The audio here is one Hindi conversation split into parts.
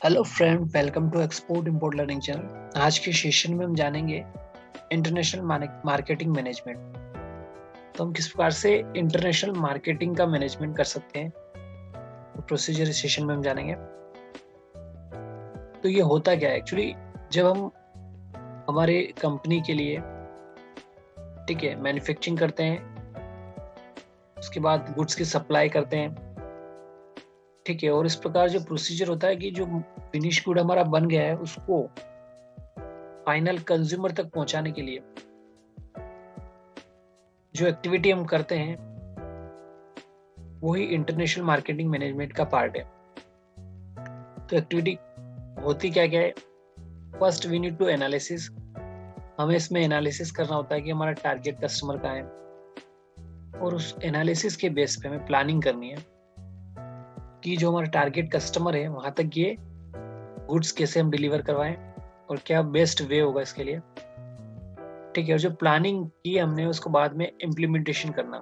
Hello friend, welcome to export import learning channel. आज के सेशन में हम जानेंगे इंटरनेशनल मार्केटिंग मैनेजमेंट। तो हम किस प्रकार से इंटरनेशनल मार्केटिंग का मैनेजमेंट कर सकते हैं, तो प्रोसीजर इस सेशन में हम जानेंगे। तो ये होता क्या है एक्चुअली, जब हम हमारे कंपनी के लिए ठीक है मैन्युफैक्चरिंग करते हैं, उसके बाद गुड्स की सप्लाई करते हैं, ठीक है। और इस प्रकार जो प्रोसीजर होता है कि जो फिनिश गुड हमारा बन गया है उसको फाइनल कंज्यूमर तक पहुंचाने के लिए जो एक्टिविटी हम करते हैं वही इंटरनेशनल मार्केटिंग मैनेजमेंट का पार्ट है। तो एक्टिविटी होती क्या क्या है? First we need to analysis. हमें इसमें एनालिसिस करना होता है कि हमारा टारगेट कस्टमर कहाँ है, और उस एनालिसिस के बेस पे हमें प्लानिंग करनी है कि जो हमारा टारगेट कस्टमर है वहां तक ये गुड्स कैसे हम डिलीवर करवाएं और क्या बेस्ट वे होगा इसके लिए, ठीक है। और जो प्लानिंग की हमने उसको बाद में इम्प्लीमेंटेशन करना,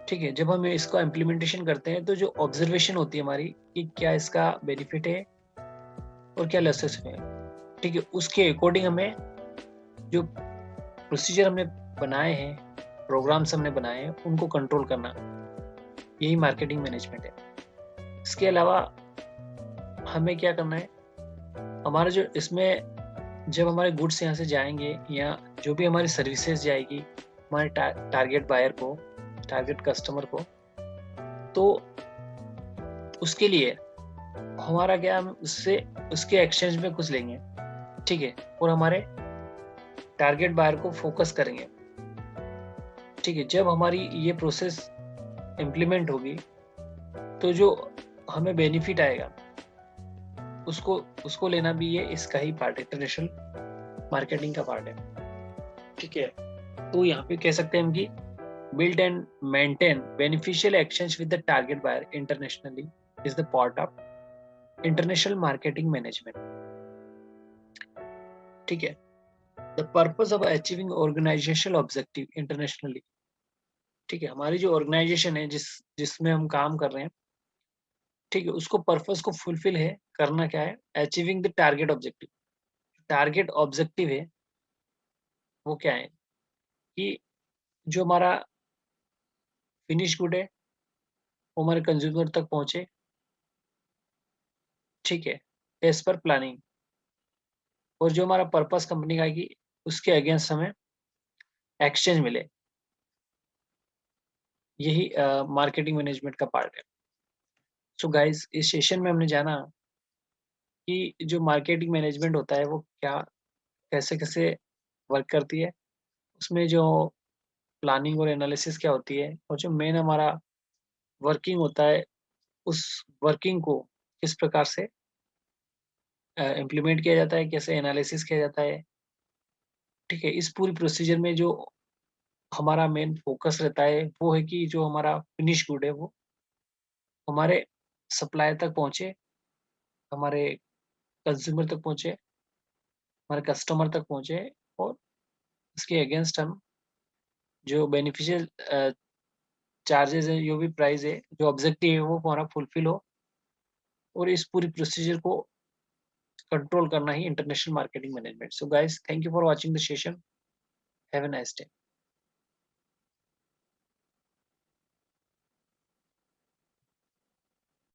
ठीक है। जब हम इसको इम्प्लीमेंटेशन करते हैं तो जो ऑब्जर्वेशन होती है हमारी कि क्या इसका बेनिफिट है और क्या लॉसेस है, ठीक है, उसके अकॉर्डिंग हमें जो प्रोसीजर हमने बनाए हैं, प्रोग्राम्स हमने बनाए हैं, उनको कंट्रोल करना, यही मार्केटिंग मैनेजमेंट है। इसके अलावा हमें क्या करना है, हमारा जो इसमें जब हमारे गुड्स यहाँ से जाएंगे या जो भी हमारी सर्विसेज जाएगी हमारे टारगेट बायर को, टारगेट कस्टमर को, तो उसके लिए हमारा क्या, हम उससे उसके एक्सचेंज में कुछ लेंगे, ठीक है, और हमारे टारगेट बायर को फोकस करेंगे, ठीक है। जब हमारी ये प्रोसेस इम्प्लीमेंट होगी तो जो हमें बेनिफिट आएगा उसको उसको लेना भी ये इसका ही पार्ट है, इंटरनेशनल मार्केटिंग का पार्ट है, ठीक है। तो यहाँ पे कह सकते हैं हम कि build and maintain beneficial exchange with the target buyer internationally is the part of international marketing management, ठीक है। the purpose of achieving organizational objective internationally, ठीक है। हमारी जो ऑर्गेनाइजेशन है जिसमें हम काम कर रहे हैं, ठीक है, उसको पर्पस को फुलफिल है करना क्या है, achieving the target objective. Target objective है वो क्या है कि जो हमारा फिनिश गुड है वो हमारे कंज्यूमर तक पहुंचे, ठीक है, एज पर प्लानिंग। और जो हमारा पर्पस कंपनी का है कि उसके अगेंस्ट हमें एक्सचेंज मिले, यही मार्केटिंग मैनेजमेंट का पार्ट है। सो गाइस, इस सेशन में हमने जाना कि जो मार्केटिंग मैनेजमेंट होता है वो क्या, कैसे कैसे वर्क करती है, उसमें जो प्लानिंग और एनालिसिस क्या होती है, और जो मेन हमारा वर्किंग होता है उस वर्किंग को किस प्रकार से इम्प्लीमेंट किया जाता है, कैसे एनालिसिस किया जाता है, ठीक है। इस पूरी प्रोसीजर में जो हमारा मेन फोकस रहता है वो है कि जो हमारा फिनिश गुड है वो हमारे सप्लायर तक पहुंचे, हमारे कंज्यूमर तक पहुंचे, हमारे कस्टमर तक पहुंचे, और इसके अगेंस्ट हम जो बेनिफिशियल चार्जेस है, जो भी प्राइस है, जो ऑब्जेक्टिव है वो हमारा फुलफिल हो। और इस पूरी प्रोसीजर को कंट्रोल करना ही international marketing management. So guys, thank you for watching the session. Have a nice day.